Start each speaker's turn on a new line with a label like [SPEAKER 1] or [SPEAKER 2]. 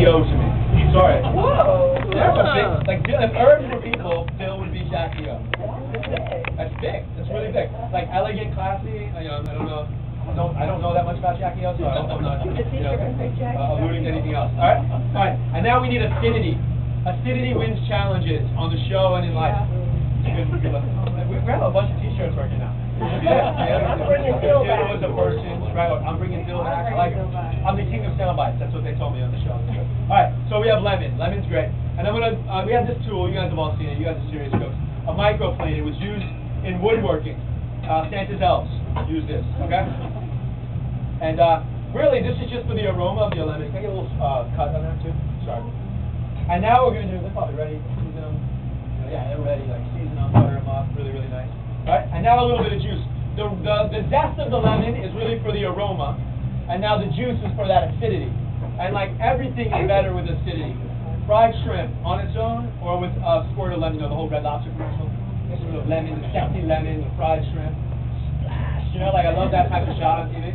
[SPEAKER 1] O to me. Sorry.
[SPEAKER 2] Whoa.
[SPEAKER 1] That's a big, like, if herbs were people, Dill would be Jackie O. That's big. That's really big. Like, elegant, classy. I don't know that much about Jackie O, so I hope I'm not, alluding to anything else. All right. And now we need acidity. Acidity wins challenges on the show and in life. We have a bunch of T-shirts working now.
[SPEAKER 2] I'm bringing Dill back.
[SPEAKER 1] Dill is a person, right? I'm bringing Dill back. I'm the king of sound bites. That's what they told me on the show. All right, so we have lemon. Lemon's great. And we have this tool. You guys have all seen it. You guys are serious cooks. A microplane. It was used in woodworking. Santa's elves use this. Okay. And really, this is just for the aroma of the lemon. Can I get a little cut on that too? Sorry. And now we're gonna do. They're probably ready. Season them. Yeah, they're ready. Like season them, butter them up. Really, really nice. Right, and now a little bit of juice. The zest of the lemon is really for the aroma, and now the juice is for that acidity. And like everything is better with acidity. Fried shrimp on its own, or with a squirt of lemon. You know, the whole Red Lobster commercial. Sort of lemon, the salty lemon, the fried shrimp. Splash. You know, like I love that type of shot on TV.